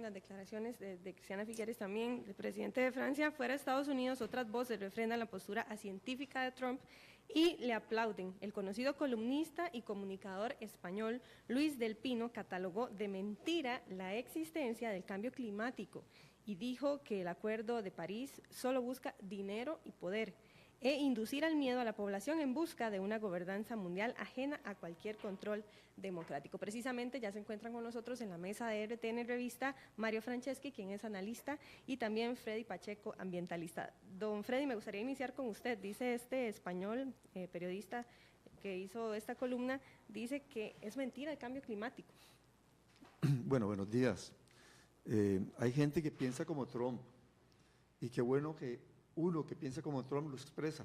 las declaraciones de Cristiana Figueres también, el presidente de Francia. Fuera de Estados Unidos, otras voces refrendan la postura acientífica de Trump y le aplauden. El conocido columnista y comunicador español Luis del Pino catalogó de mentira la existencia del cambio climático y dijo que el Acuerdo de París solo busca dinero y poder e inducir al miedo a la población en busca de una gobernanza mundial ajena a cualquier control democrático. Precisamente ya se encuentran con nosotros en la mesa de RTN Revista Mario Franceschi, quien es analista, y también Freddy Pacheco, ambientalista. Don Freddy, me gustaría iniciar con usted. Dice este español, periodista que hizo esta columna, dice que es mentira el cambio climático. Bueno, buenos días. Hay gente que piensa como Trump, y qué bueno que uno que piensa como Trump lo expresa,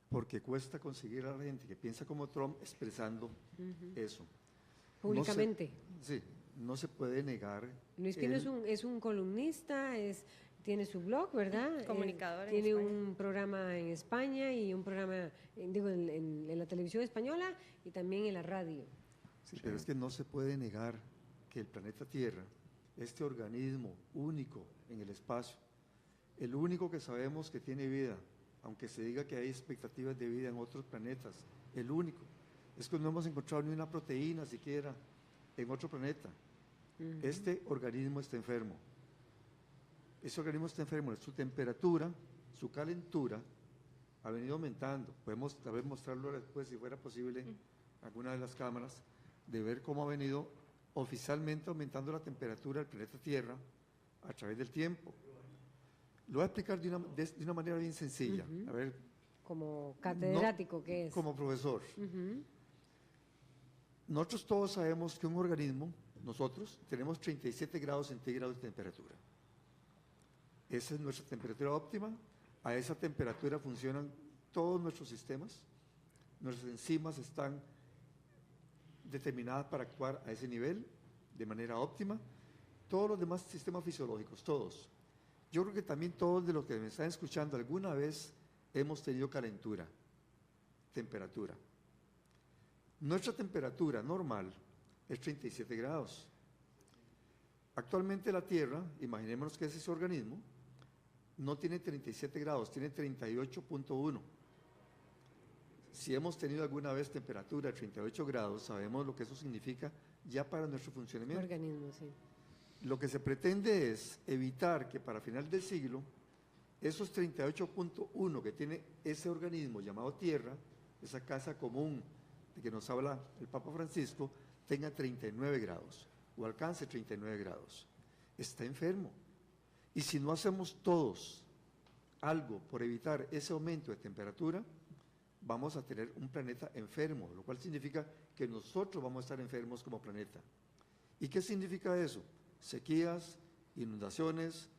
porque cuesta conseguir a la gente que piensa como Trump expresando eso. Públicamente. No se puede negar. Luis Pino es un columnista, tiene su blog, ¿verdad? Comunicador. Tiene un programa en España y un programa, en la televisión española y también en la radio. Sí, pero es que no se puede negar que el planeta Tierra, este organismo único en el espacio, el único que sabemos que tiene vida, aunque se diga que hay expectativas de vida en otros planetas, el único, es que no hemos encontrado ni una proteína siquiera en otro planeta. Este organismo está enfermo. Ese organismo está enfermo, su temperatura, su calentura ha venido aumentando. Podemos tal vez mostrarlo después, si fuera posible, alguna de las cámaras, de ver cómo ha venido oficialmente aumentando la temperatura del planeta Tierra a través del tiempo. Lo voy a explicar de una manera bien sencilla. A ver, como catedrático que es. Como profesor. Nosotros todos sabemos que un organismo, nosotros, tenemos 37 grados centígrados de temperatura. Esa es nuestra temperatura óptima. A esa temperatura funcionan todos nuestros sistemas. Nuestras enzimas están determinadas para actuar a ese nivel de manera óptima. Todos los demás sistemas fisiológicos, todos. Yo creo que también todos de los que me están escuchando alguna vez hemos tenido calentura, temperatura. Nuestra temperatura normal es 37 grados. Actualmente la Tierra, imaginémonos que es ese organismo, no tiene 37 grados, tiene 38.1. Si hemos tenido alguna vez temperatura de 38 grados, sabemos lo que eso significa ya para nuestro funcionamiento. Organismo, sí. Lo que se pretende es evitar que para final del siglo, esos 38.1 que tiene ese organismo llamado Tierra, esa casa común de que nos habla el Papa Francisco, tenga 39 grados o alcance 39 grados. Está enfermo. Y si no hacemos todos algo por evitar ese aumento de temperatura, vamos a tener un planeta enfermo, lo cual significa que nosotros vamos a estar enfermos como planeta. ¿Y qué significa eso? Sequías, inundaciones,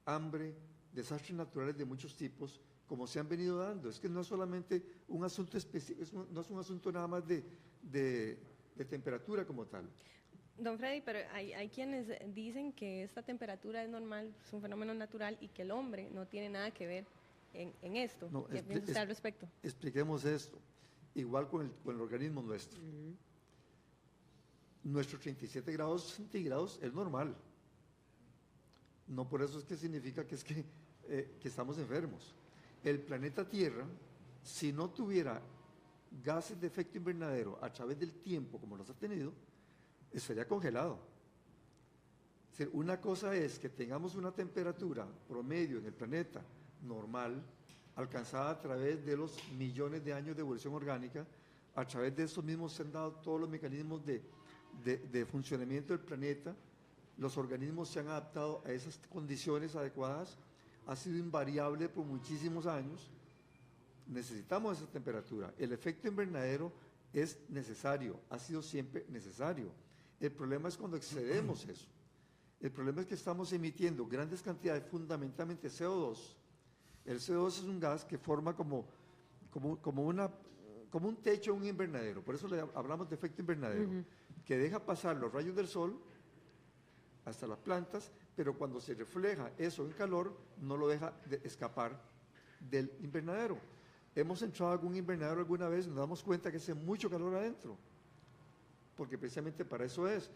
hambre, desastres naturales de muchos tipos, como se han venido dando. Es que no es solamente un asunto específico, no es un asunto nada más de temperatura como tal. Don Freddy, pero hay quienes dicen que esta temperatura es normal, es un fenómeno natural y que el hombre no tiene nada que ver en esto. No, ¿Qué piensa usted al respecto? Expliquemos esto, igual con el organismo nuestro. Nuestros 37 grados centígrados es normal. No por eso es que significa que estamos enfermos. El planeta Tierra, si no tuviera gases de efecto invernadero a través del tiempo como los ha tenido, estaría congelado. Es decir, una cosa es que tengamos una temperatura promedio en el planeta normal, alcanzada a través de los millones de años de evolución orgánica. A través de esos mismos se han dado todos los mecanismos de funcionamiento del planeta. Los organismos se han adaptado a esas condiciones adecuadas. Ha sido invariable por muchísimos años. Necesitamos esa temperatura. El efecto invernadero es necesario, ha sido siempre necesario. El problema es cuando excedemos eso. El problema es que estamos emitiendo grandes cantidades, fundamentalmente CO2. El CO2 es un gas que forma como un techo en un invernadero. Por eso le hablamos de efecto invernadero, que deja pasar los rayos del sol hasta las plantas, pero cuando se refleja eso en calor, no lo deja escapar del invernadero. Hemos entrado a algún invernadero alguna vez y nos damos cuenta que hace mucho calor adentro, porque precisamente para eso es.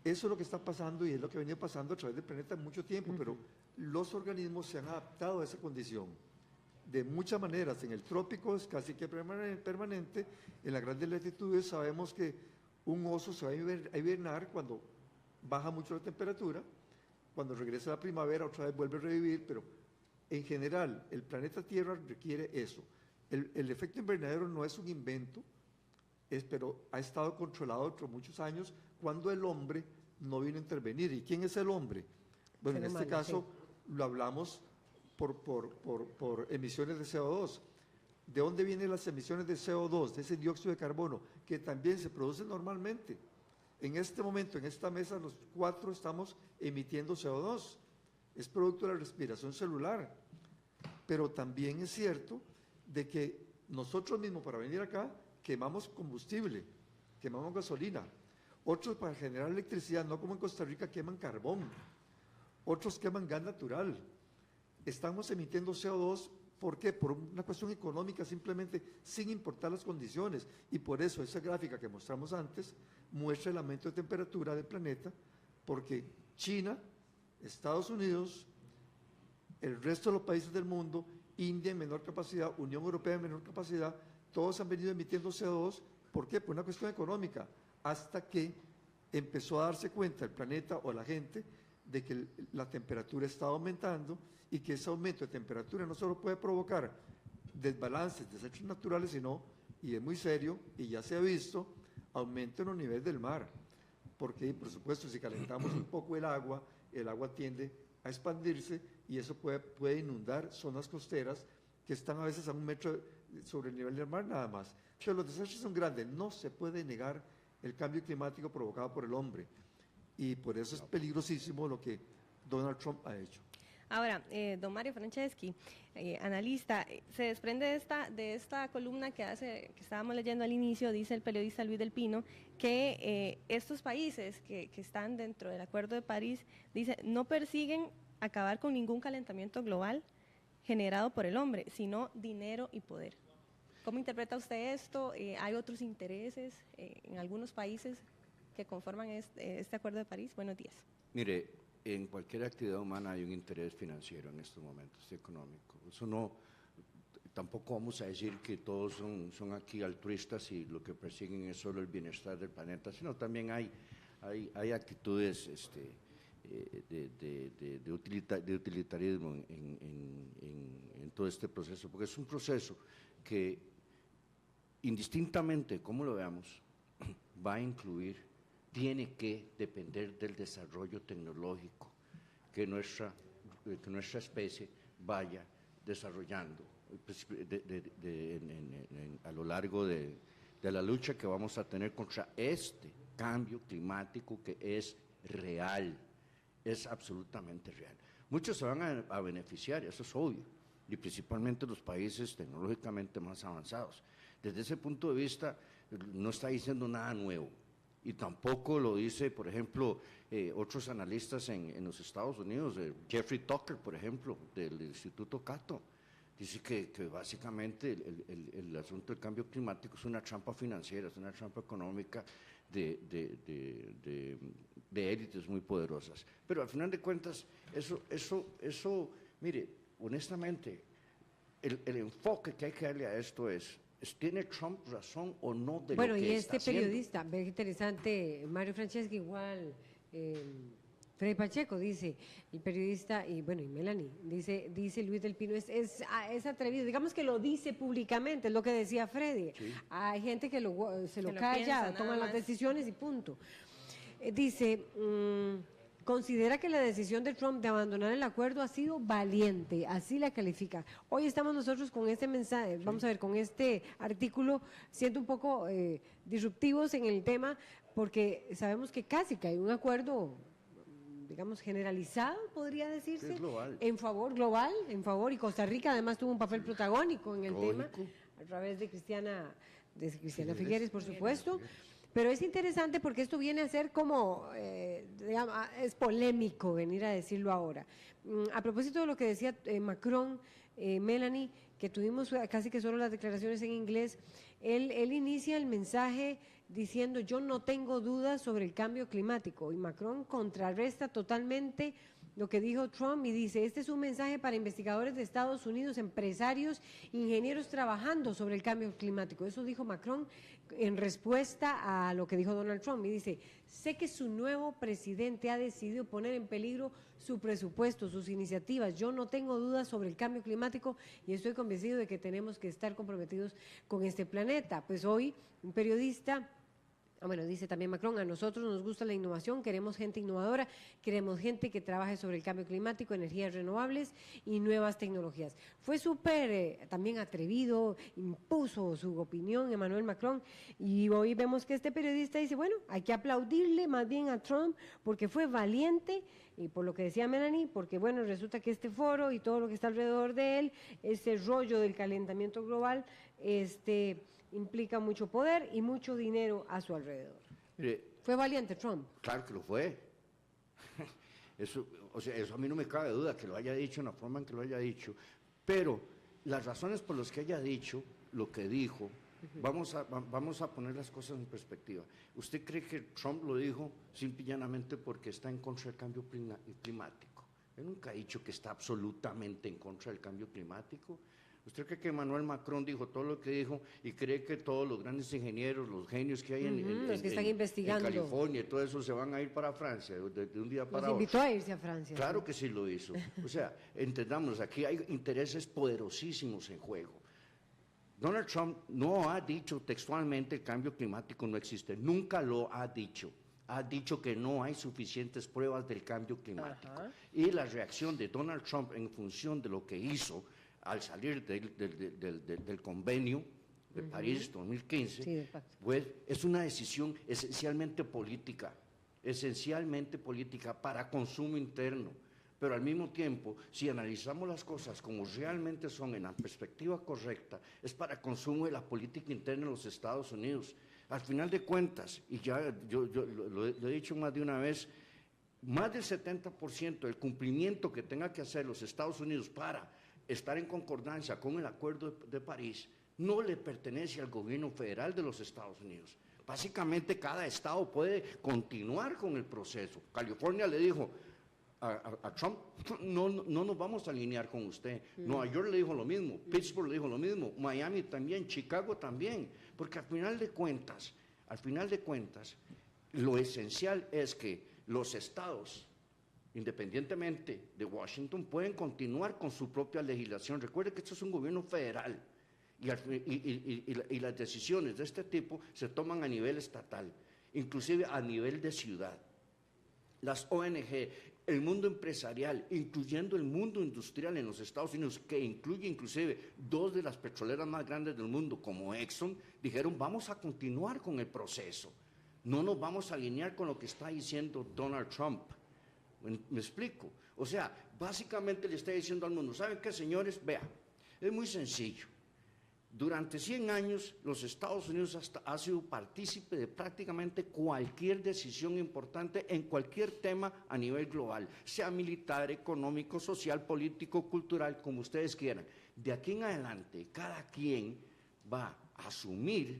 Eso es lo que está pasando y es lo que ha venido pasando a través del planeta mucho tiempo, pero los organismos se han adaptado a esa condición de muchas maneras. En el trópico es casi que permanente, en las grandes latitudes sabemos que un oso se va a hibernar cuando baja mucho la temperatura, cuando regresa la primavera otra vez vuelve a revivir, pero en general el planeta Tierra requiere eso. El efecto invernadero no es un invento, pero ha estado controlado por muchos años cuando el hombre no vino a intervenir. ¿Y quién es el hombre? Bueno, en este caso lo hablamos por emisiones de CO2. ¿De dónde vienen las emisiones de CO2, de ese dióxido de carbono, que también se produce normalmente? En este momento, en esta mesa, los 4 estamos emitiendo CO2. Es producto de la respiración celular. Pero también es cierto de que nosotros mismos para venir acá quemamos combustible, quemamos gasolina. Otros para generar electricidad, no como en Costa Rica, queman carbón. Otros queman gas natural. Estamos emitiendo CO2, ¿por qué? Por una cuestión económica simplemente, sin importar las condiciones. Y por eso esa gráfica que mostramos antes muestra el aumento de temperatura del planeta, porque China, Estados Unidos, el resto de los países del mundo, India en menor capacidad, Unión Europea en menor capacidad, todos han venido emitiendo CO2, ¿por qué? Por una cuestión económica, hasta que empezó a darse cuenta el planeta o la gente de que la temperatura está aumentando y que ese aumento de temperatura no solo puede provocar desbalances, desechos naturales, sino, y es muy serio, y ya se ha visto, aumento en los niveles del mar. Porque, por supuesto, si calentamos un poco el agua tiende a expandirse y eso puede inundar zonas costeras que están a veces a 1 metro sobre el nivel del mar nada más. Pero los desastres son grandes, no se puede negar el cambio climático provocado por el hombre y por eso es peligrosísimo lo que Donald Trump ha hecho. Ahora, don Mario Franceschi, analista, se desprende de esta columna que estábamos leyendo al inicio, dice el periodista Luis del Pino, que estos países que están dentro del Acuerdo de París, dice, no persiguen acabar con ningún calentamiento global generado por el hombre, sino dinero y poder. ¿Cómo interpreta usted esto? ¿Hay otros intereses en algunos países que conforman este Acuerdo de París? Buenos días. Mire, en cualquier actividad humana hay un interés financiero en estos momentos, económico. Eso no, tampoco vamos a decir que todos son aquí altruistas y lo que persiguen es solo el bienestar del planeta, sino también hay actitudes de utilitarismo en todo este proceso, porque es un proceso que indistintamente como lo veamos, va a incluir, tiene que depender del desarrollo tecnológico que nuestra especie vaya desarrollando a lo largo de la lucha que vamos a tener contra este cambio climático que es real, es absolutamente real. Muchos se van a beneficiar, eso es obvio, y principalmente los países tecnológicamente más avanzados. Desde ese punto de vista, no está diciendo nada nuevo. Y tampoco lo dice, por ejemplo, otros analistas en los Estados Unidos, Jeffrey Tucker, por ejemplo, del Instituto Cato, dice que básicamente el asunto del cambio climático es una trampa financiera, es una trampa económica de élites muy poderosas. Pero al final de cuentas, eso mire, honestamente, el enfoque que hay que darle a esto es ¿tiene Trump razón o no de lo que está haciendo? Bueno, y este periodista, ve qué interesante, Mario Franceschi, igual, Freddy Pacheco dice, el periodista, y bueno, y Melanie, dice Luis del Pino, es atrevido, digamos que lo dice públicamente, es lo que decía Freddy. Sí. Hay gente que se lo calla, toma las decisiones y punto. Dice, considera que la decisión de Trump de abandonar el acuerdo ha sido valiente, así la califica. Hoy estamos nosotros con este mensaje, vamos a ver, con este artículo, siendo un poco disruptivos en el tema, porque sabemos que casi que hay un acuerdo, digamos, generalizado, podría decirse, en favor global, y Costa Rica además tuvo un papel protagónico en el tema, a través de Cristiana Figueres, por supuesto. Pero es interesante porque esto viene a ser como, digamos, es polémico venir a decirlo ahora. A propósito de lo que decía Macron, Melanie, que tuvimos casi que solo las declaraciones en inglés, él inicia el mensaje diciendo: yo no tengo dudas sobre el cambio climático, y Macron contrarresta totalmente lo que dijo Trump y dice: este es un mensaje para investigadores de Estados Unidos, empresarios, ingenieros trabajando sobre el cambio climático. Eso dijo Macron en respuesta a lo que dijo Donald Trump, y dice: sé que su nuevo presidente ha decidido poner en peligro su presupuesto, sus iniciativas. Yo no tengo dudas sobre el cambio climático y estoy convencido de que tenemos que estar comprometidos con este planeta. Pues hoy un periodista... Bueno, dice también Macron: a nosotros nos gusta la innovación, queremos gente innovadora, queremos gente que trabaje sobre el cambio climático, energías renovables y nuevas tecnologías. Fue súper también atrevido, impuso su opinión Emmanuel Macron, y hoy vemos que este periodista dice: bueno, hay que aplaudirle más bien a Trump porque fue valiente, y por lo que decía Melanie, porque bueno, resulta que este foro y todo lo que está alrededor de él, ese rollo del calentamiento global, implica mucho poder y mucho dinero a su alrededor. Mire, ¿Fue valiente Trump? claro que lo fue. Eso, o sea, eso a mí no me cabe duda que lo haya dicho en la forma en que lo haya dicho, pero las razones por las que haya dicho lo que dijo, vamos a poner las cosas en perspectiva. ¿Usted cree que Trump lo dijo simple y llanamente porque está en contra del cambio climático? Él nunca ha dicho que está absolutamente en contra del cambio climático. ¿Usted cree que Emmanuel Macron dijo todo lo que dijo y cree que todos los grandes ingenieros, los genios que hay los que están investigando en California y todo eso se van a ir para Francia de un día para Los otro? invitó a irse a Francia. Claro que sí lo hizo. O sea, entendamos, aquí hay intereses poderosísimos en juego. Donald Trump no ha dicho textualmente el cambio climático no existe, nunca lo ha dicho. Ha dicho que no hay suficientes pruebas del cambio climático. Ajá. Y la reacción de Donald Trump en función de lo que hizo al salir del convenio de París 2015, Sí, del pacto. pues es una decisión esencialmente política para consumo interno. Pero al mismo tiempo, si analizamos las cosas como realmente son en la perspectiva correcta, es para consumo de la política interna de los Estados Unidos. Al final de cuentas, y ya yo lo he dicho más de una vez, más del 70% del cumplimiento que tenga que hacer los Estados Unidos para estar en concordancia con el Acuerdo de París no le pertenece al gobierno federal de los Estados Unidos. Básicamente cada estado puede continuar con el proceso. California le dijo a Trump: no nos vamos a alinear con usted. Nueva York le dijo lo mismo, Pittsburgh le dijo lo mismo, Miami también, Chicago también, porque al final de cuentas, lo esencial es que los estados, independientemente de Washington, pueden continuar con su propia legislación. Recuerde que esto es un gobierno federal y las decisiones de este tipo se toman a nivel estatal, inclusive a nivel de ciudad. Las ONG, el mundo empresarial, incluyendo el mundo industrial en los Estados Unidos, que incluye inclusive dos de las petroleras más grandes del mundo, como Exxon, dijeron: vamos a continuar con el proceso, no nos vamos a alinear con lo que está diciendo Donald Trump. ¿Me explico? O sea, básicamente le está diciendo al mundo: ¿saben qué, señores? Vea, es muy sencillo. Durante 100 años, los Estados Unidos ha sido partícipe de prácticamente cualquier decisión importante en cualquier tema a nivel global, sea militar, económico, social, político, cultural, como ustedes quieran. De aquí en adelante, cada quien va a asumir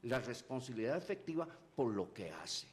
la responsabilidad efectiva por lo que hace.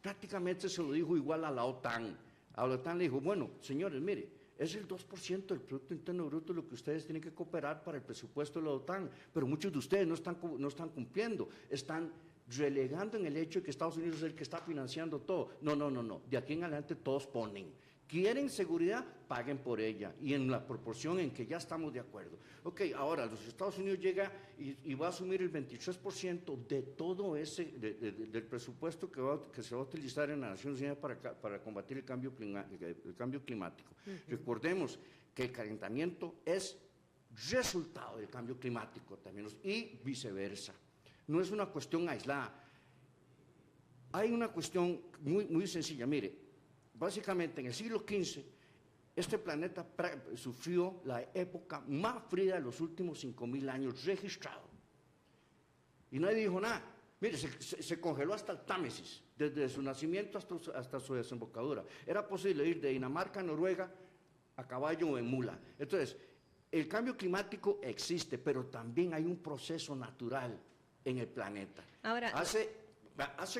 Prácticamente se lo dijo igual a la OTAN. A la OTAN le dijo: bueno, señores, mire, es el 2% del Producto Interno Bruto lo que ustedes tienen que cooperar para el presupuesto de la OTAN, pero muchos de ustedes no están cumpliendo, están relegando en el hecho de que Estados Unidos es el que está financiando todo. No, de aquí en adelante todos ponen. ¿Quieren seguridad? Paguen por ella, y en la proporción en que ya estamos de acuerdo. Ok, ahora los Estados Unidos llega y va a asumir el 23% de todo ese, del presupuesto que se va a utilizar en las Naciones Unidas para combatir el cambio climático. Recordemos que el calentamiento es resultado del cambio climático también, y viceversa. No es una cuestión aislada. Hay una cuestión muy sencilla. Mire, básicamente en el siglo XV, este planeta sufrió la época más fría de los últimos 5.000 años registrado. Y nadie dijo nada. Mire, se congeló hasta el Támesis, desde su nacimiento hasta su desembocadura. Era posible ir de Dinamarca a Noruega a caballo o en mula. Entonces, el cambio climático existe, pero también hay un proceso natural en el planeta. Ahora, hace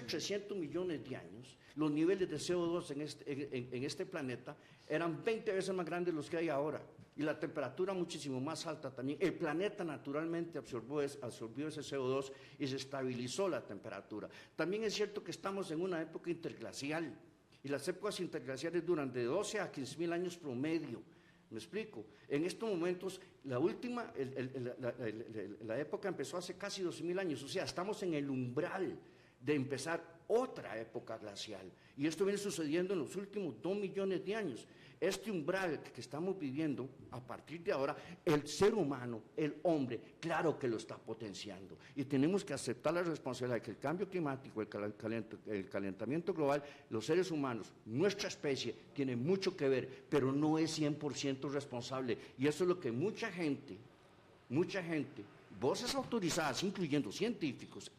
300 millones de años, los niveles de CO2 en este planeta eran 20 veces más grandes de los que hay ahora, y la temperatura muchísimo más alta también. El planeta naturalmente absorbió ese CO2 y se estabilizó la temperatura. También es cierto que estamos en una época interglacial, y las épocas interglaciales duran de 12 a 15 mil años promedio. ¿Me explico? En estos momentos, la época empezó hace casi 12.000 años, o sea, estamos en el umbral de empezar otra época glacial. Y esto viene sucediendo en los últimos 2 millones de años. Este umbral que estamos viviendo, a partir de ahora, el ser humano, el hombre, claro que lo está potenciando. Y tenemos que aceptar la responsabilidad de que el cambio climático, el calentamiento global, los seres humanos, nuestra especie, tiene mucho que ver, pero no es 100% responsable. Y eso es lo que mucha gente, voces autorizadas, incluyendo científicos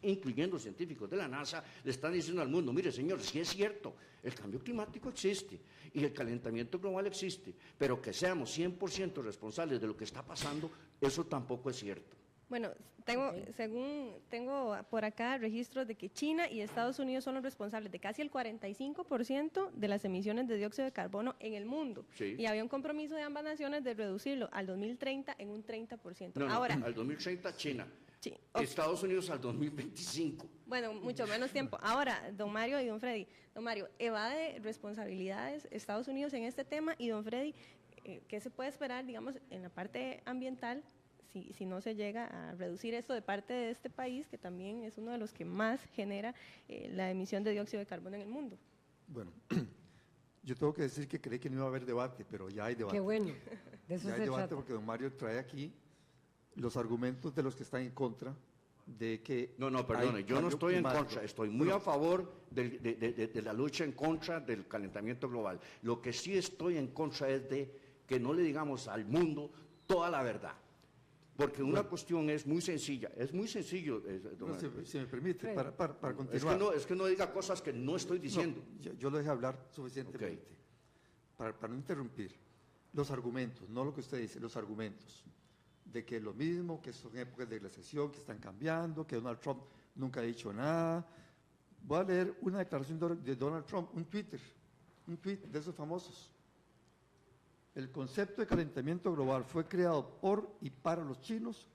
de la NASA, le están diciendo al mundo: mire, señores, sí es cierto, el cambio climático existe y el calentamiento global existe, pero que seamos 100% responsables de lo que está pasando, eso tampoco es cierto. bueno, tengo por acá registros de que China y Estados Unidos son los responsables de casi el 45% de las emisiones de dióxido de carbono en el mundo. Sí. Y había un compromiso de ambas naciones de reducirlo al 2030 en un 30%. No, Ahora, al 2030 China, sí, Estados Unidos al 2025. bueno, mucho menos tiempo. Ahora, don Mario y don Freddy. Don Mario, evade responsabilidades Estados Unidos en este tema, y don Freddy, ¿qué se puede esperar, digamos, en la parte ambiental si no se llega a reducir esto de parte de este país, que también es uno de los que más genera la emisión de dióxido de carbono en el mundo? Bueno, yo tengo que decir que creí que no iba a haber debate, pero ya hay debate. Qué bueno, de eso Ya hay se debate trata. porque don Mario trae aquí los argumentos de los que están en contra de que... No, hay perdone, yo no cambio estoy en climático. contra, estoy muy a favor de la lucha en contra del calentamiento global. Lo que sí estoy en contra es de que no le digamos al mundo toda la verdad. Porque una cuestión es muy sencilla, es muy sencillo. Don No, Manuel. si me permite, Sí. para continuar. Es que no diga cosas que no estoy diciendo. No, yo lo dejé hablar suficientemente. Para no interrumpir. Los argumentos, no lo que usted dice, los argumentos. De que lo mismo, que son épocas de glaciación, que están cambiando, que Donald Trump nunca ha dicho nada. Voy a leer una declaración de Donald Trump, un tweet de esos famosos. El concepto de calentamiento global fue creado por y para los chinos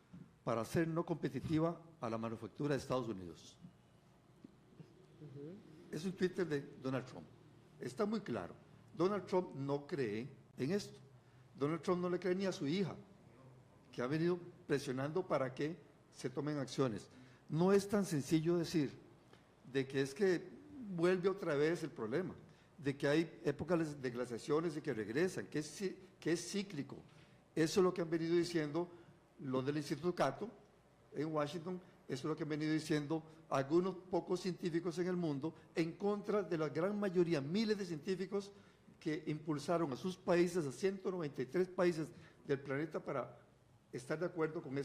para hacer no competitiva a la manufactura de Estados Unidos. Es un Twitter de Donald Trump. Está muy claro. Donald Trump no cree en esto. Donald Trump no le cree ni a su hija, que ha venido presionando para que se tomen acciones. No es tan sencillo decir de que es que vuelve otra vez el problema, de que hay épocas de glaciaciones y que regresan, que es cíclico. Eso es lo que han venido diciendo los del Instituto Cato en Washington, eso es lo que han venido diciendo algunos pocos científicos en el mundo, en contra de la gran mayoría, miles de científicos que impulsaron a sus países, a 193 países del planeta, para estar de acuerdo con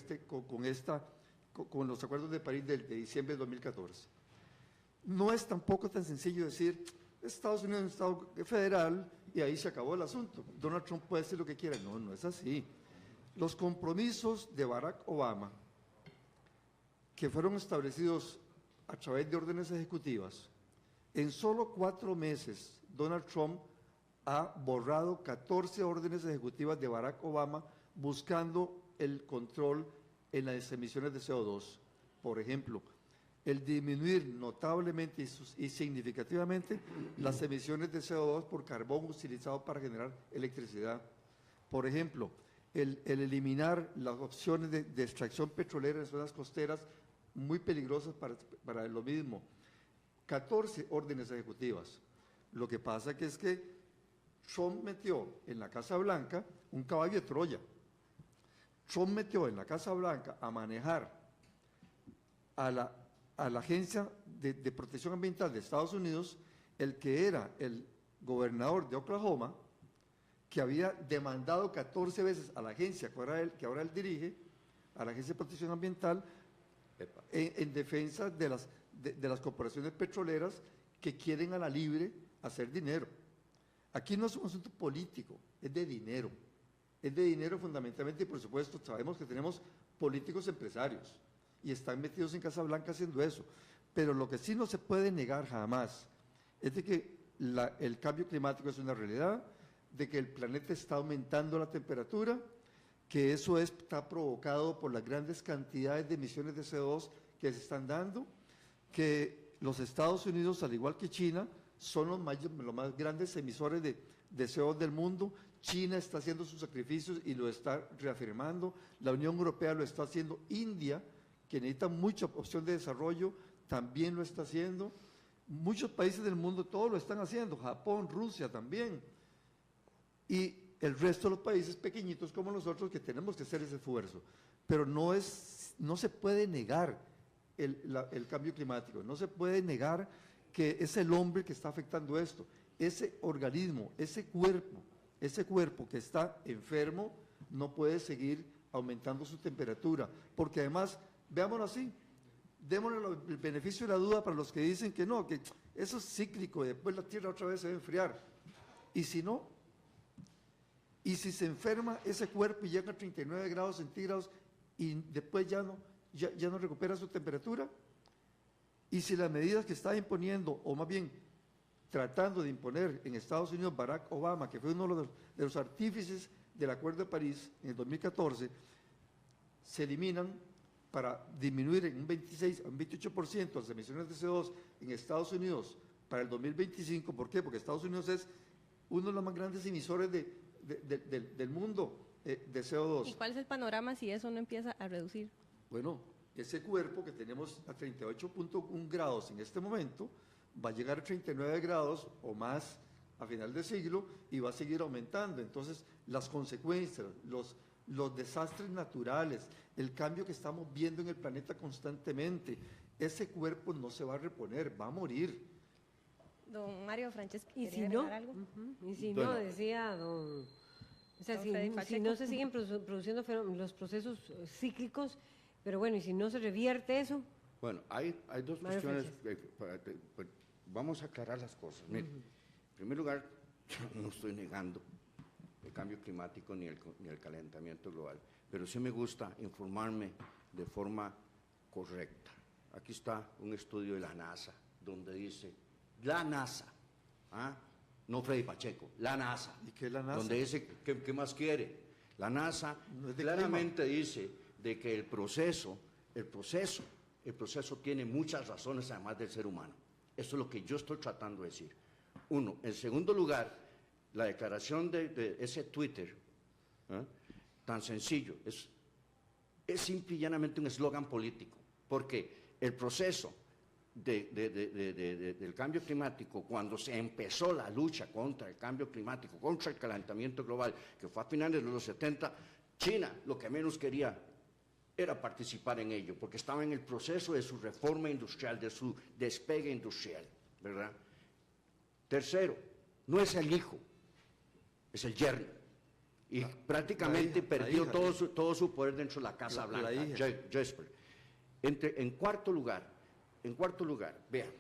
los acuerdos de París de diciembre de 2014. No es tampoco tan sencillo decir Estados Unidos es un Estado federal y ahí se acabó el asunto. Donald Trump puede decir lo que quiera. No, no es así. Los compromisos de Barack Obama, que fueron establecidos a través de órdenes ejecutivas, en solo 4 meses Donald Trump ha borrado 14 órdenes ejecutivas de Barack Obama buscando el control en las emisiones de CO2. Por ejemplo, el disminuir notablemente y significativamente las emisiones de CO2 por carbón utilizado para generar electricidad. Por ejemplo, el eliminar las opciones de extracción petrolera en zonas costeras muy peligrosas para lo mismo. 14 órdenes ejecutivas. Lo que pasa que es que Trump metió en la Casa Blanca un caballo de Troya. Trump metió en la Casa Blanca a manejar a la Agencia de Protección Ambiental de Estados Unidos, el que era el gobernador de Oklahoma, que había demandado 14 veces a la agencia que ahora él dirige, a la Agencia de Protección Ambiental, en defensa de de las corporaciones petroleras que quieren a la libre hacer dinero. Aquí no es un asunto político, es de dinero. Es de dinero fundamentalmente y por supuesto sabemos que tenemos políticos empresarios y están metidos en Casa Blanca haciendo eso. Pero lo que sí no se puede negar jamás es de que el cambio climático es una realidad, de que el planeta está aumentando la temperatura, que eso está provocado por las grandes cantidades de emisiones de CO2 que se están dando, que los Estados Unidos, al igual que China, son los más grandes emisores de CO2 del mundo. China está haciendo sus sacrificios y lo está reafirmando. La Unión Europea lo está haciendo. India, que necesita mucha opción de desarrollo, también lo está haciendo. Muchos países del mundo, todos lo están haciendo. Japón, Rusia también. Y el resto de los países pequeñitos como nosotros que tenemos que hacer ese esfuerzo. Pero no se puede negar el cambio climático, no se puede negar que es el hombre que está afectando esto. Ese organismo, ese cuerpo que está enfermo no puede seguir aumentando su temperatura, porque además, veámoslo así, démosle el beneficio de la duda para los que dicen que no, que eso es cíclico y después la Tierra otra vez se va a enfriar. Y si no, y si se enferma ese cuerpo y llega a 39 grados centígrados y después ya no recupera su temperatura, y si las medidas que está imponiendo, o más bien tratando de imponer en Estados Unidos Barack Obama, que fue uno de los artífices del Acuerdo de París en el 2014, se eliminan para disminuir en un 26 a un 28% las emisiones de CO2 en Estados Unidos para el 2025. ¿Por qué? Porque Estados Unidos es uno de los más grandes emisores del mundo de CO2. ¿Y cuál es el panorama si eso no empieza a reducir? Bueno, ese cuerpo que tenemos a 38.1 grados en este momento va a llegar a 39 grados o más a final de siglo y va a seguir aumentando. Entonces, las consecuencias, los desastres naturales, el cambio que estamos viendo en el planeta constantemente, ese cuerpo no se va a reponer, va a morir. Don Mario Franceschi, Y si ¿quería no, agregar algo? y si Bueno. no, decía don... O sea, Don si Freddy Pacheco. no se siguen produciendo los procesos cíclicos, pero bueno, y si no se revierte eso, Bueno, hay dos Mario cuestiones. Vamos a aclarar las cosas. Mire, en primer lugar, yo no estoy negando el cambio climático ni el calentamiento global, pero sí me gusta informarme de forma correcta. Aquí está un estudio de la NASA, donde dice, la NASA, no Freddy Pacheco, la NASA. ¿Y qué es la NASA? Donde dice, ¿qué más quiere? La NASA No es de claramente dice de que el proceso tiene muchas razones además del ser humano. Eso es lo que yo estoy tratando de decir. Uno. En segundo lugar, la declaración de ese Twitter, tan sencillo, es simple y llanamente un eslogan político, porque el proceso del cambio climático, cuando se empezó la lucha contra el cambio climático, contra el calentamiento global, que fue a finales de los 70, China lo que menos quería era participar en ello, porque estaba en el proceso de su reforma industrial, de su despegue industrial, ¿verdad? Tercero, no es el hijo, es el yerno. Y prácticamente perdió todo su poder dentro de la Casa Blanca, Jesper. En cuarto lugar, vean,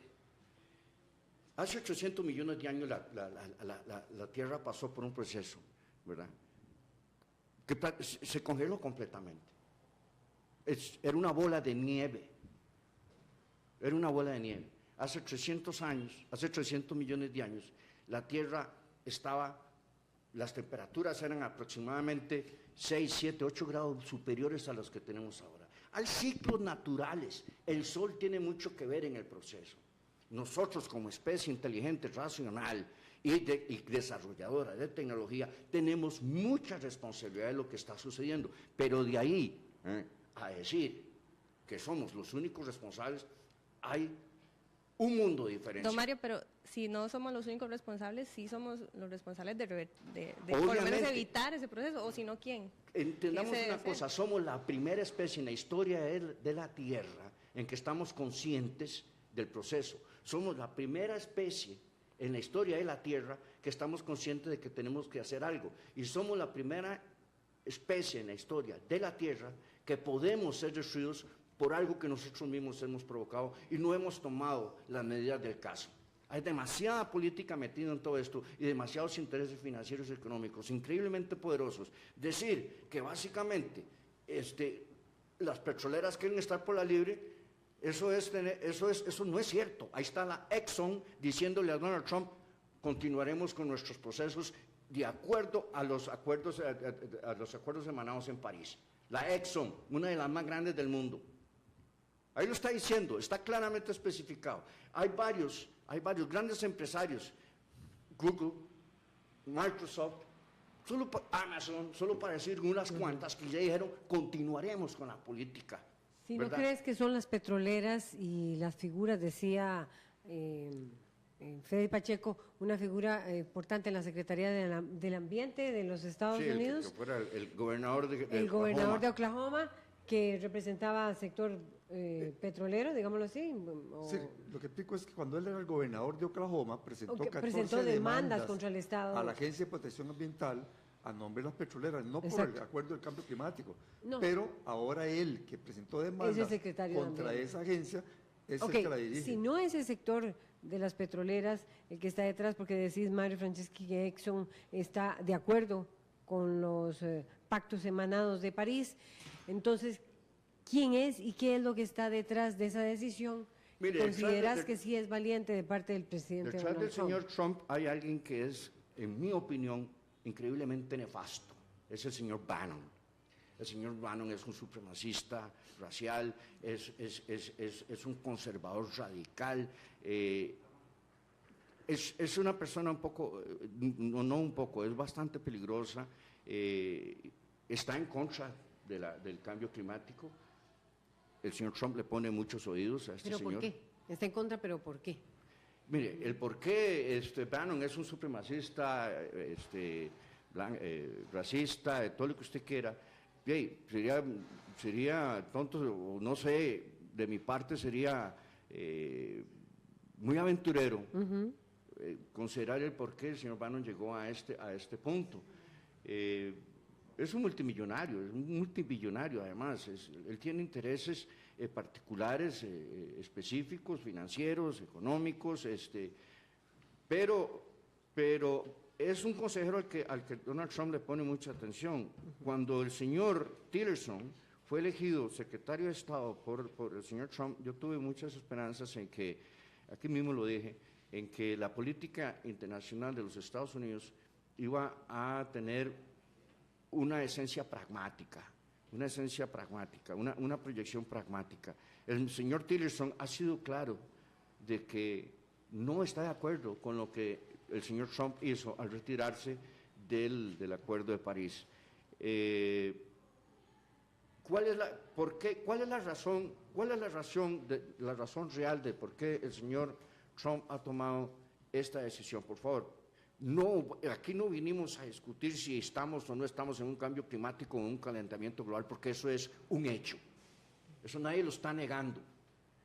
hace 800 millones de años la Tierra pasó por un proceso, ¿verdad? Que se congeló completamente. Era una bola de nieve. Era una bola de nieve. Hace 300 millones de años, la Tierra las temperaturas eran aproximadamente 6, 7, 8 grados superiores a los que tenemos ahora. Hay ciclos naturales. El Sol tiene mucho que ver en el proceso. Nosotros, como especie inteligente, racional y desarrolladora de tecnología, tenemos mucha responsabilidad de lo que está sucediendo. Pero de ahí a decir que somos los únicos responsables, hay un mundo de diferencia. Don Mario, pero si no somos los únicos responsables, sí somos los responsables de por lo menos evitar ese proceso, o si no, ¿quién? Entendamos una cosa, somos la primera especie en la historia de la Tierra en que estamos conscientes del proceso. Somos la primera especie en la historia de la Tierra que estamos conscientes de que tenemos que hacer algo. Y somos la primera especie en la historia de la Tierra que podemos ser destruidos por algo que nosotros mismos hemos provocado y no hemos tomado las medidas del caso. Hay demasiada política metida en todo esto y demasiados intereses financieros y económicos increíblemente poderosos. Decir que básicamente las petroleras quieren estar por la libre, eso no es cierto. Ahí está la Exxon diciéndole a Donald Trump: continuaremos con nuestros procesos de acuerdo a los acuerdos emanados en París. La Exxon, una de las más grandes del mundo. Ahí lo está diciendo, está claramente especificado. Hay varios grandes empresarios, Google, Microsoft, Amazon, solo para decir unas cuantas, que ya dijeron: continuaremos con la política. Si no crees que son las petroleras y las figuras, decía Freddy Pacheco, una figura importante en la Secretaría del Ambiente de los Estados Unidos. Que fuera el gobernador de Oklahoma, que representaba al sector petrolero, digámoslo así. Sí, lo que explico es que cuando él era el gobernador de Oklahoma, presentó 14 presentó demandas contra el Estado, a la Agencia de Protección Ambiental a nombre de las petroleras, no por el acuerdo del cambio climático, no. Pero ahora él, que presentó demandas contra esa agencia, es el que la dirige. Si no es el sector de las petroleras el que está detrás, porque decís, Mario Franceschi, que Exxon está de acuerdo con los pactos emanados de París, entonces, ¿quién es y qué es lo que está detrás de esa decisión? Mire, ¿Consideras que sí es valiente de parte del presidente Donald Trump? Detrás del señor Trump hay alguien que es, en mi opinión, increíblemente nefasto. Es el señor Bannon. El señor Bannon es un supremacista racial, es un conservador radical, es una persona un poco, no un poco, es bastante peligrosa, está en contra del cambio climático. El señor Trump le pone muchos oídos a este señor. ¿Pero por qué? Está en contra, ¿pero por qué? Mire, el por qué Bannon es un supremacista, racista, todo lo que usted quiera, sería tonto, o no sé, de mi parte sería muy aventurero considerar el por qué el señor Bannon llegó a este punto. Es un multimillonario además, él tiene intereses particulares, específicos, financieros, económicos, pero es un consejero al que Donald Trump le pone mucha atención. Cuando el señor Tillerson fue elegido secretario de Estado por el señor Trump, yo tuve muchas esperanzas en que, aquí mismo lo dije, en que la política internacional de los Estados Unidos iba a tener una esencia pragmática, una proyección pragmática. El señor Tillerson ha sido claro de que no está de acuerdo con lo que el señor Trump hizo al retirarse del Acuerdo de París. ¿Cuál es la razón real de por qué el señor Trump ha tomado esta decisión? Por favor, aquí no vinimos a discutir si estamos o no estamos en un cambio climático o en un calentamiento global, porque eso es un hecho. Eso nadie lo está negando.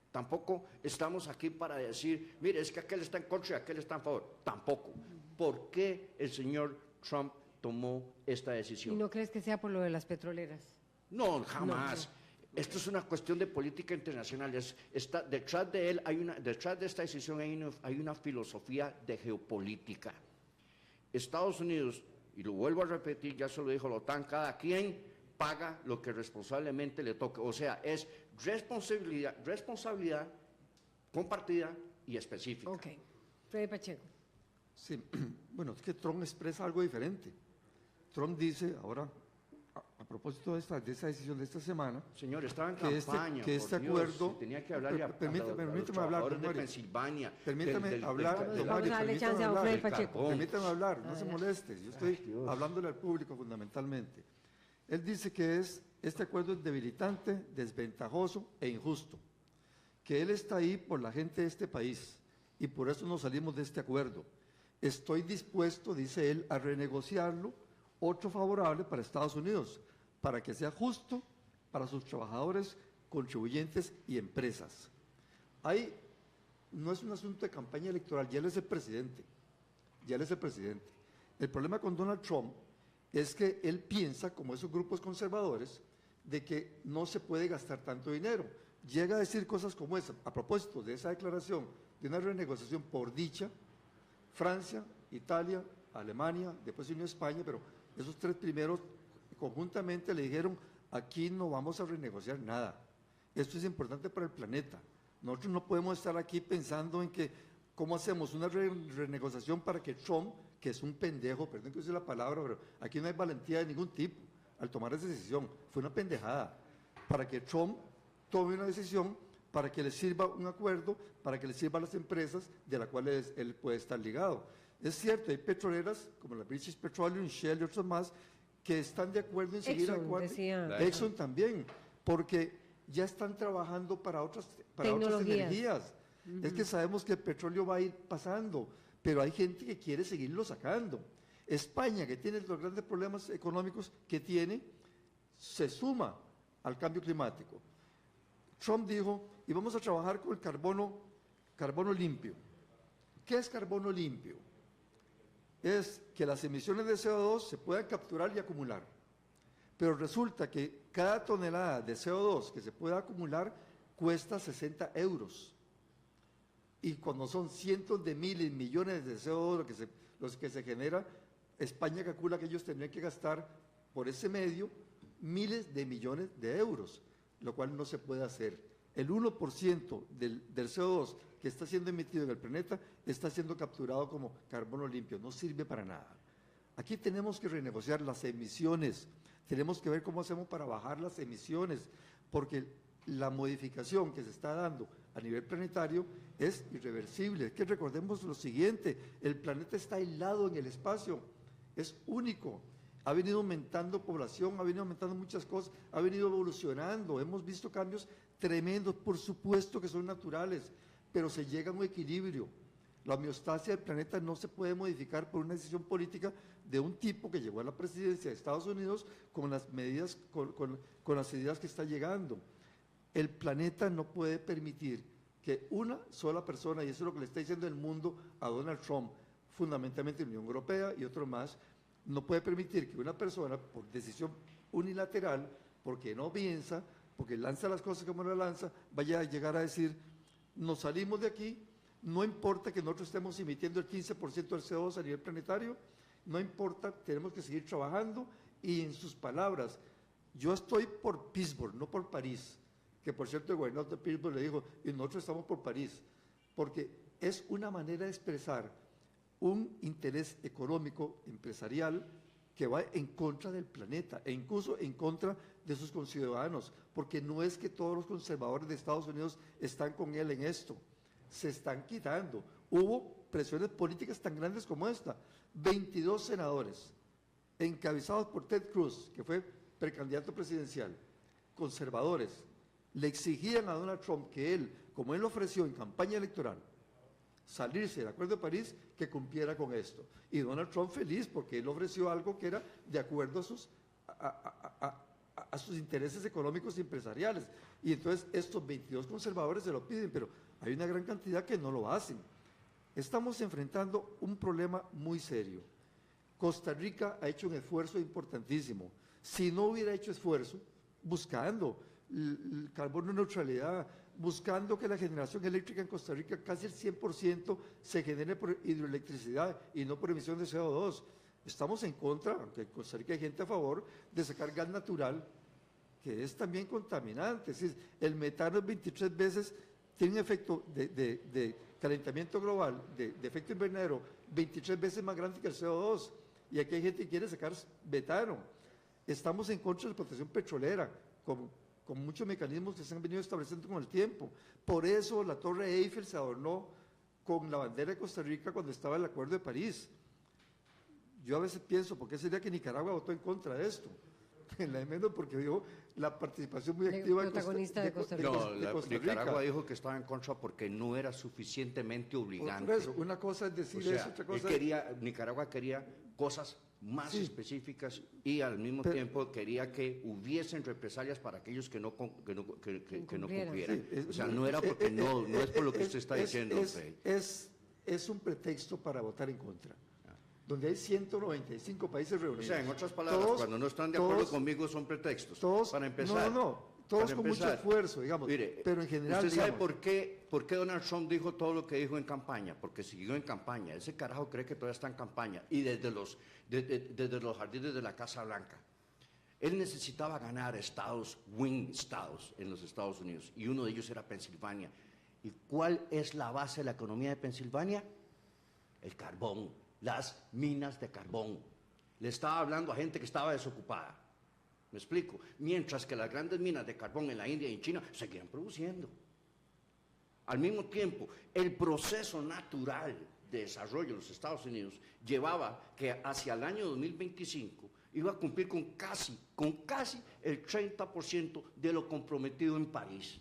Tampoco estamos aquí para decir, mire, es que aquel está en contra y aquel está en favor. Tampoco. ¿Por qué el señor Trump tomó esta decisión? ¿Y no crees que sea por lo de las petroleras? No, jamás. No. Esto es una cuestión de política internacional. Detrás de esta decisión hay una filosofía de geopolítica. Estados Unidos, y lo vuelvo a repetir, ya se lo dijo la OTAN, cada quien paga lo que responsablemente le toque. O sea, es responsabilidad compartida y específica. Ok. Freddy Pacheco. Sí, bueno, es que Trump expresa algo diferente. Trump dice, ahora, a propósito de esta decisión de esta semana... Señor, estaba en campaña, que este acuerdo... Tenía que hablarle a los hablar, de Pensilvania. Permítame hablar, vamos a darle chance a Freddy Pacheco. Permítame hablar, no se moleste. Yo estoy hablándole al público fundamentalmente. Él dice que este acuerdo es debilitante, desventajoso e injusto. Que él está ahí por la gente de este país y por eso nos salimos de este acuerdo. Estoy dispuesto, dice él, a renegociarlo, otro favorable para Estados Unidos, para que sea justo para sus trabajadores, contribuyentes y empresas. Ahí no es un asunto de campaña electoral, ya él es el presidente. El problema con Donald Trump es que él piensa, como esos grupos conservadores, de que no se puede gastar tanto dinero. llega a decir cosas como esa, a propósito de esa declaración de una renegociación por dicha, Francia, Italia, Alemania, después vino España, pero esos tres primeros conjuntamente le dijeron, aquí no vamos a renegociar nada. Esto es importante para el planeta. Nosotros no podemos estar aquí pensando en que cómo hacemos una renegociación para que Trump, que es un pendejo, perdón que use la palabra, pero aquí no hay valentía de ningún tipo al tomar esa decisión. Fue una pendejada. Para que Trump tome una decisión, para que le sirva un acuerdo, para que le sirva a las empresas de las cuales él puede estar ligado. Es cierto, hay petroleras como la British Petroleum, Shell y otros más que están de acuerdo en seguir Exxon también, porque ya están trabajando para otras energías. Es que sabemos que el petróleo va a ir pasando, pero hay gente que quiere seguirlo sacando. España, que tiene los grandes problemas económicos que tiene, se suma al cambio climático. Trump dijo, y vamos a trabajar con el carbono limpio. ¿Qué es carbono limpio? Es que las emisiones de CO2 se puedan capturar y acumular. Pero resulta que cada tonelada de CO2 que se pueda acumular cuesta 60 euros. Y cuando son cientos de miles, millones de CO2 los que se genera, España calcula que ellos tendrían que gastar por ese medio miles de millones de euros, lo cual no se puede hacer. El 1% del CO2 que está siendo emitido en el planeta está siendo capturado como carbono limpio, no sirve para nada. Aquí tenemos que renegociar las emisiones, tenemos que ver cómo hacemos para bajar las emisiones, porque la modificación que se está dando a nivel planetario es irreversible. Es que recordemos lo siguiente, el planeta está aislado en el espacio, es único. Ha venido aumentando población, ha venido aumentando muchas cosas, ha venido evolucionando, hemos visto cambios tremendos, por supuesto que son naturales, pero se llega a un equilibrio. La homeostasia del planeta no se puede modificar por una decisión política de un tipo que llegó a la presidencia de Estados Unidos con las medidas, con las ideas que está llegando. El planeta no puede permitir que una sola persona, y eso es lo que le está diciendo el mundo a Donald Trump, fundamentalmente la Unión Europea y otros más, no puede permitir que una persona, por decisión unilateral, porque no piensa, porque lanza las cosas como las lanza, vaya a llegar a decir, nos salimos de aquí, no importa que nosotros estemos emitiendo el 15% del CO2 a nivel planetario, no importa, tenemos que seguir trabajando, y en sus palabras, yo estoy por Pittsburgh, no por París, que por cierto el gobernador de Pittsburgh le dijo, y nosotros estamos por París, porque es una manera de expresar un interés económico, empresarial, que va en contra del planeta e incluso en contra de sus conciudadanos, porque no es que todos los conservadores de Estados Unidos están con él en esto, se están quitando. Hubo presiones políticas tan grandes como esta, 22 senadores, encabezados por Ted Cruz, que fue precandidato presidencial, conservadores, le exigían a Donald Trump que él, como él ofreció en campaña electoral, salirse del Acuerdo de París, que cumpliera con esto. Y Donald Trump feliz porque él ofreció algo que era de acuerdo a sus intereses económicos y empresariales. Y entonces estos 22 conservadores se lo piden, pero hay una gran cantidad que no lo hacen. Estamos enfrentando un problema muy serio. Costa Rica ha hecho un esfuerzo importantísimo. Si no hubiera hecho esfuerzo, buscando el carbono neutralidad, buscando que la generación eléctrica en Costa Rica casi el 100% se genere por hidroelectricidad y no por emisión de CO2. Estamos en contra, aunque en Costa Rica hay gente a favor, de sacar gas natural, que es también contaminante. Es decir, el metano es 23 veces, tiene un efecto de calentamiento global, de efecto invernadero, 23 veces más grande que el CO2. Y aquí hay gente que quiere sacar metano. Estamos en contra de la explotación petrolera, con muchos mecanismos que se han venido estableciendo con el tiempo. Por eso la Torre Eiffel se adornó con la bandera de Costa Rica cuando estaba el Acuerdo de París. Yo a veces pienso, ¿por qué sería que Nicaragua votó en contra de esto? En la menos porque dijo la participación muy activa de Costa Rica. No, Nicaragua dijo que estaba en contra porque no era suficientemente obligante. Por eso, una cosa es decir eso, otra cosa Nicaragua quería cosas más específicas y al mismo tiempo quería que hubiesen represalias para aquellos que no cumplieran. Sí, o sea, no era porque no es por lo que usted está diciendo. Es un pretexto para votar en contra. Donde hay 195 países reunidos. O sea, en otras palabras, cuando no están de acuerdo conmigo son pretextos. Para empezar. No. Todos para con mucho empezar, esfuerzo, digamos, mire, pero en general, ¿usted sabe digamos, por qué Donald Trump dijo todo lo que dijo en campaña? Porque siguió en campaña. Ese carajo cree que todavía está en campaña. Y desde los jardines de la Casa Blanca. Él necesitaba ganar estados en los Estados Unidos. Y uno de ellos era Pensilvania. ¿Y cuál es la base de la economía de Pensilvania? El carbón, las minas de carbón. Le estaba hablando a gente que estaba desocupada. ¿Me explico? Mientras que las grandes minas de carbón en la India y en China seguían produciendo. Al mismo tiempo, el proceso natural de desarrollo de los Estados Unidos llevaba que hacia el año 2025 iba a cumplir con casi el 30% de lo comprometido en París.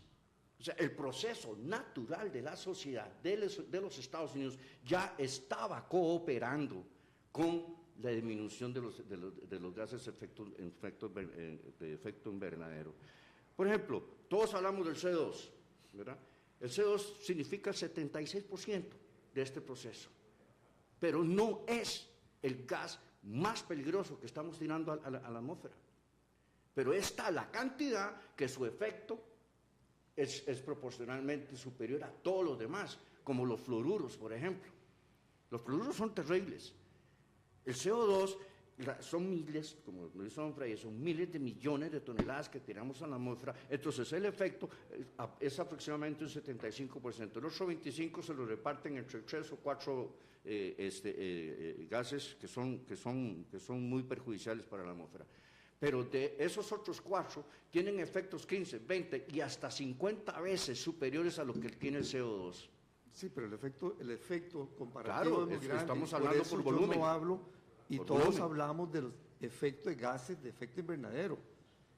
O sea, el proceso natural de la sociedad de los Estados Unidos ya estaba cooperando con la disminución de los gases de efecto invernadero. Por ejemplo, todos hablamos del CO2, ¿verdad? El CO2 significa el 76% de este proceso, pero no es el gas más peligroso que estamos tirando a la atmósfera. Pero está la cantidad que su efecto es proporcionalmente superior a todos los demás, como los fluoruros, por ejemplo. Los fluoruros son terribles. El CO2 son miles, como lo dice don Frey, son miles de millones de toneladas que tiramos a la atmósfera. Entonces el efecto es aproximadamente un 75%. El otro 25% se lo reparten entre 3 o 4 gases que son muy perjudiciales para la atmósfera. Pero de esos otros 4 tienen efectos 15, 20 y hasta 50 veces superiores a lo que tiene el CO2. sí, pero el efecto comparativo Claro, es muy grande. estamos hablando eso por yo volumen. no hablo, y Por todos volumen. hablamos de los efectos de gases de efecto invernadero,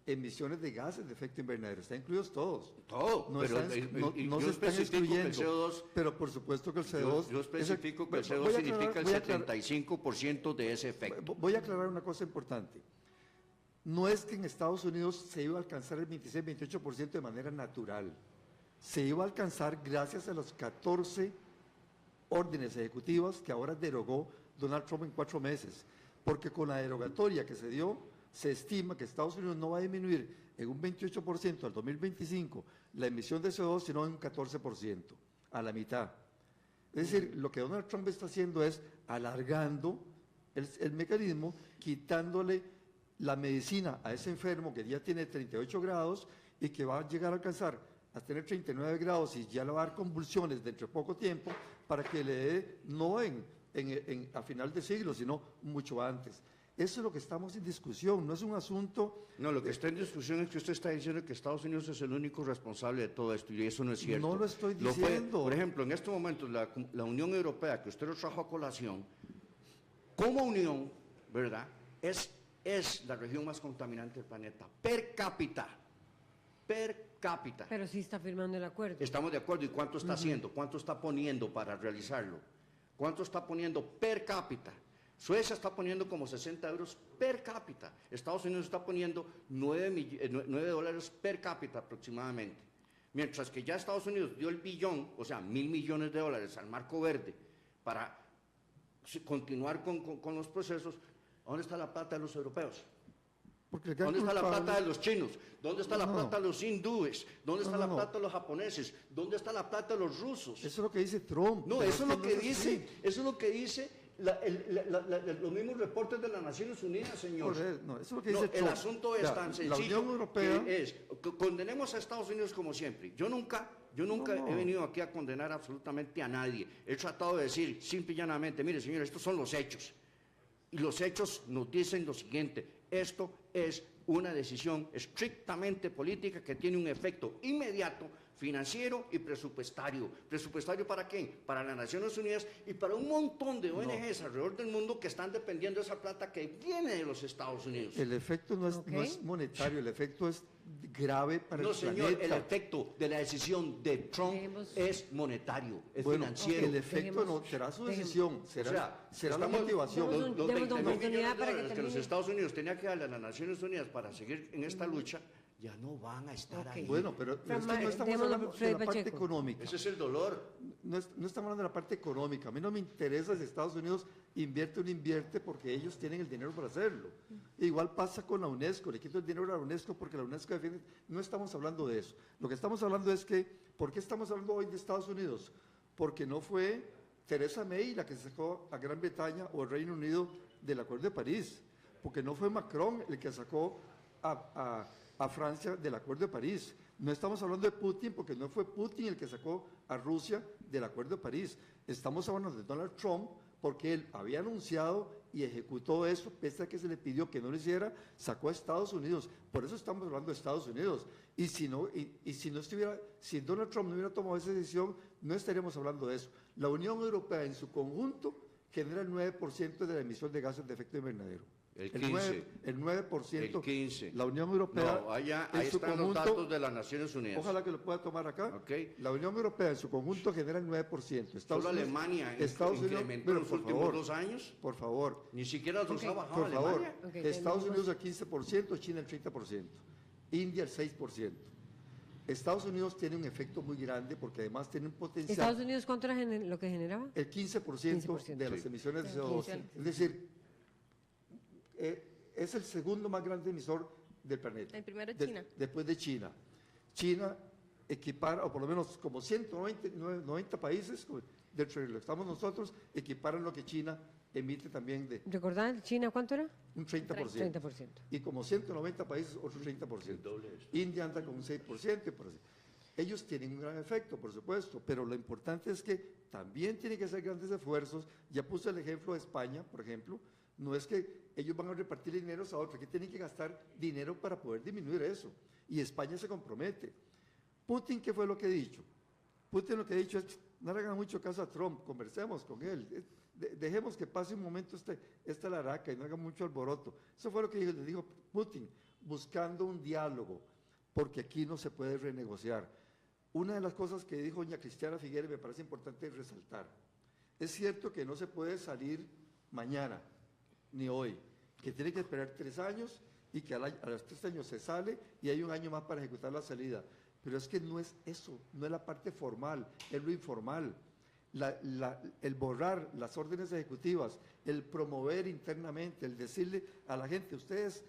emisiones de gases de efecto invernadero, están incluidos todos. Todo, No, pero no se están especifico que el excluyendo, CO2, pero por supuesto que el CO2... yo especifico que el voy CO2 a significa el voy a aclarar- 75% de ese efecto. Voy a aclarar una cosa importante. No es que en Estados Unidos se iba a alcanzar el 26-28% de manera natural. Se iba a alcanzar gracias a los 14 órdenes ejecutivas que ahora derogó Donald Trump en 4 meses. Porque con la derogatoria que se dio, se estima que Estados Unidos no va a disminuir en un 28% al 2025 la emisión de CO2, sino en un 14%, a la mitad. Es decir, lo que Donald Trump está haciendo es alargando el mecanismo, quitándole la medicina a ese enfermo que ya tiene 38 grados y que va a llegar a alcanzar a tener 39 grados y ya le va a dar convulsiones dentro de poco tiempo para que le dé, no a final de siglo, sino mucho antes. Eso es lo que estamos en discusión, no es un asunto... No, lo que está en discusión es que usted está diciendo que Estados Unidos es el único responsable de todo esto, y eso no es cierto. No lo estoy fue. diciendo. Por ejemplo, en este momento, la Unión Europea, que usted lo trajo a colación, como unión, ¿verdad?, es la región más contaminante del planeta, per cápita. Pero sí está firmando el acuerdo. Estamos de acuerdo. ¿Y cuánto está haciendo? ¿Cuánto está poniendo para realizarlo? ¿Cuánto está poniendo per cápita? Suecia está poniendo como 60 euros per cápita. Estados Unidos está poniendo $9 per cápita aproximadamente. Mientras que ya Estados Unidos dio el billón, o sea, $1.000 millones al Marco Verde para continuar con los procesos. ¿Dónde está la plata de los europeos? Porque el gran ¿Dónde está la culpable- plata de los chinos? ¿Dónde está la No. plata de los hindúes? ¿Dónde está No, la no. plata de los japoneses? ¿Dónde está la plata de los rusos? Eso es lo que dice Trump. No, pero eso es lo no que así. dice, eso es lo que dice los mismos reportes de las Naciones Unidas, señor. No, eso es lo que No, dice el Trump. asunto es Vea, tan la sencillo Unión Europea- que es, condenemos a Estados Unidos como siempre. Yo nunca No. he venido aquí a condenar absolutamente a nadie. He tratado de decir simple y llanamente, mire, señor, estos son los hechos. Y los hechos nos dicen lo siguiente: esto es una decisión estrictamente política que tiene un efecto inmediato, financiero y presupuestario. ¿Presupuestario para quién? Para las Naciones Unidas y para un montón de ONGs alrededor del mundo que están dependiendo de esa plata que viene de los Estados Unidos. El efecto no Ok. es monetario, el efecto es grave para No, el señor, planeta. el efecto de la decisión de Trump Dejemos- es monetario, es Bueno, financiero. el efecto no, será su decisión, será la estamos- motivación. Demos Los demos 20.000 oportunidad millones de para que dólares que los termine. Estados Unidos tenía que darle a las Naciones Unidas para seguir en esta lucha, ya no van a estar Ok. ahí. Bueno, pero es que no estamos démoslo, hablando de Freddy la parte Pacheco. económica. Ese es el dolor. No estamos hablando de la parte económica. A mí no me interesa si Estados Unidos invierte o no invierte porque ellos tienen el dinero para hacerlo. Igual pasa con la UNESCO. Le quito el dinero a la UNESCO porque la UNESCO defiende. No estamos hablando de eso. Lo que estamos hablando es que, ¿por qué estamos hablando hoy de Estados Unidos? Porque no fue Theresa May la que sacó a Gran Bretaña o el Reino Unido del Acuerdo de París. Porque no fue Macron el que sacó a Francia del Acuerdo de París. No estamos hablando de Putin porque no fue Putin el que sacó a Rusia del Acuerdo de París. Estamos hablando de Donald Trump porque él había anunciado y ejecutó eso, pese a que se le pidió que no lo hiciera, sacó a Estados Unidos. Por eso estamos hablando de Estados Unidos. Y si Donald Trump no hubiera tomado esa decisión, no estaríamos hablando de eso. La Unión Europea en su conjunto genera el 9% de la emisión de gases de efecto invernadero. El 15. El 9%. El 15. La Unión Europea. No, ahí en su están los conjunto, datos de las Naciones Unidas. Ojalá que lo pueda tomar acá. Ok. La Unión Europea en su conjunto genera el 9%. Solo Alemania incrementó en los últimos 2 años. Por favor. Ni siquiera los ha bajado Por favor. Alemania. Ok, Estados tenemos- Unidos al 15%, China el 30%, India el 6%. Estados Unidos tiene un efecto muy grande porque además tiene un potencial. ¿Estados Unidos cuánto era lo que generaba? El 15%, 15%, de las sí. emisiones de Sí, CO2. 15. Es decir, es el segundo más grande emisor del planeta. El primero es De- China. Después de China. China equipara, o por lo menos como 190 países, dentro de lo que estamos nosotros, equiparan lo que China emite también de ¿Recordad China cuánto era? un 30%. 30%. Y como 190 países, otro 30%. El doble de eso. India anda con un 6%. Y por así. Ellos tienen un gran efecto, por supuesto, pero lo importante es que también tienen que hacer grandes esfuerzos. Ya puse el ejemplo de España, por ejemplo. No es que ellos van a repartir dinero a otros, que tienen que gastar dinero para poder disminuir eso. Y España se compromete. Putin, ¿qué fue lo que ha dicho? Putin lo que ha dicho es, no le hagan mucho caso a Trump, conversemos con él, dejemos que pase un momento esta laraca y no haga mucho alboroto. Eso fue lo que le dijo Putin, buscando un diálogo, porque aquí no se puede renegociar. Una de las cosas que dijo doña Cristiana Figueres me parece importante resaltar. Es cierto que no se puede salir mañana, ni hoy, que tiene que esperar 3 años y que a los 3 años se sale y hay un año más para ejecutar la salida. Pero es que no es eso, no es la parte formal, es lo informal. El borrar las órdenes ejecutivas, el promover internamente, el decirle a la gente, ustedes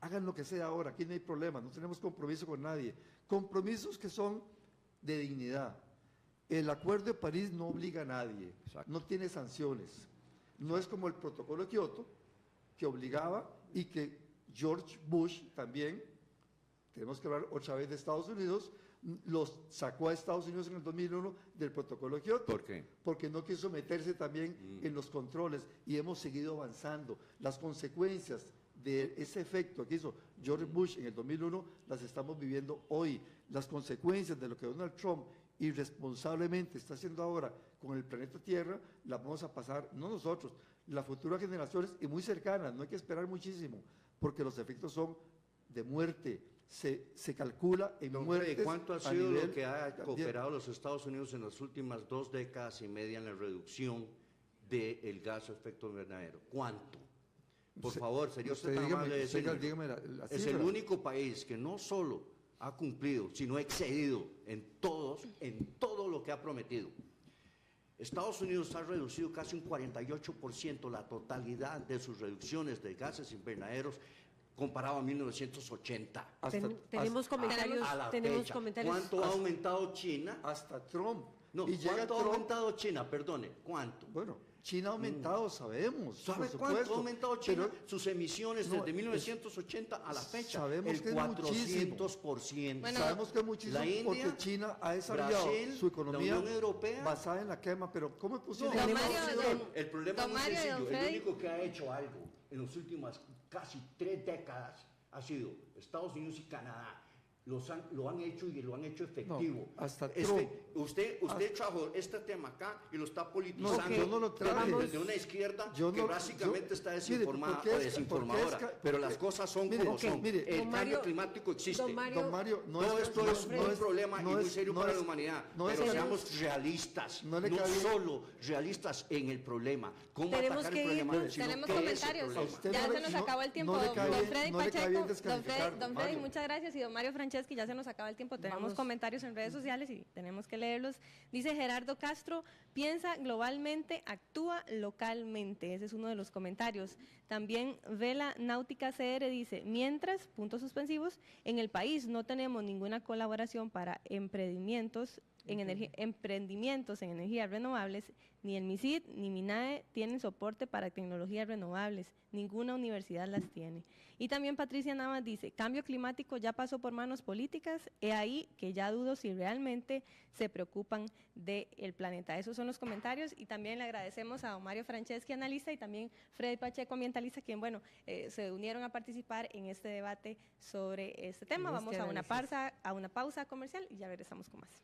hagan lo que sea ahora, aquí no hay problema, no tenemos compromiso con nadie. Compromisos que son de dignidad. El Acuerdo de París no obliga a nadie, Exacto. no tiene sanciones. No es como el Protocolo de Kioto, que obligaba y que George Bush también, tenemos que hablar otra vez de Estados Unidos, los sacó a Estados Unidos en el 2001 del Protocolo de Kioto. ¿Por qué? Porque no quiso meterse también en los controles y hemos seguido avanzando. Las consecuencias de ese efecto que hizo George Bush en el 2001 las estamos viviendo hoy. Las consecuencias de lo que Donald Trump irresponsablemente está haciendo ahora con el planeta Tierra, las vamos a pasar, no nosotros, las futuras generaciones y muy cercanas, no hay que esperar muchísimo, porque los efectos son de muerte. Se calcula en Don muertes. Freddy, ¿cuánto ha a sido nivel lo que ha mundial. cooperado los Estados Unidos en las últimas 2 décadas y media en la reducción del gas a efecto invernadero? ¿Cuánto? Por favor, sería usted tan amable de decirme. Dígame la Es cifra. el único país que no solo ha cumplido, sino ha excedido en todo lo que ha prometido. Estados Unidos ha reducido casi un 48% la totalidad de sus reducciones de gases invernaderos comparado a 1980. Tenemos comentarios. A la Tenemos fecha. comentarios. ¿Cuánto ha aumentado China? Hasta Trump. No, y llega ¿cuánto ha Trump. aumentado China? Perdone, ¿cuánto? Bueno, China ha aumentado, sabemos. ¿Sabe por cuánto supuesto, ha aumentado China pero sus emisiones no, desde 1980 a la fecha? sabemos el que es 400%. Bueno, sabemos que es muchísimo la India, porque China ha desarrollado Brasil, su economía la Unión Europea. basada en la quema, pero ¿cómo es posible? Don que Mario, no- don- El problema es Don muy Mario y don sencillo. El Freddy. único que ha hecho algo en las últimas casi 3 décadas ha sido Estados Unidos y Canadá. lo han hecho y lo han hecho efectivo. No, hasta Trump. Usted trajo este tema acá y lo está politizando yo no lo traje. desde una izquierda que básicamente está desinformada o desinformadora. Pero las cosas son como son. El cambio climático existe. Don Mario, Todo esto es un problema y muy serio para la humanidad. Pero seamos realistas, no solo realistas en el problema. ¿Cómo Tenemos atacar que el problema? irnos, Sino tenemos qué es el comentarios. problema. Ya se nos acabó el tiempo. no le Don cae bien- Freddy no le cae bien Pacheco, descalificar, don Freddy, Mario. muchas gracias. Y don Mario Franceschi, ya se nos acaba el tiempo. Tenemos Vamos. comentarios en redes sociales y tenemos que leerlos. Dice Gerardo Castro, piensa globalmente, actúa localmente. Ese es uno de los comentarios. También Vela Náutica CR dice, mientras, puntos suspensivos, en el país no tenemos ninguna colaboración para emprendimientos en energías renovables, ni el MISID ni MINAE tienen soporte para tecnologías renovables, ninguna universidad las tiene. Y también Patricia Navas dice, cambio climático ya pasó por manos políticas, he ahí que ya dudo si realmente se preocupan del planeta. Esos son los comentarios y también le agradecemos a don Mario Franceschi, analista, y también Freddy Pacheco, ambientalista, quien, se unieron a participar en este debate sobre este tema. Vamos a una pausa comercial y ya regresamos con más.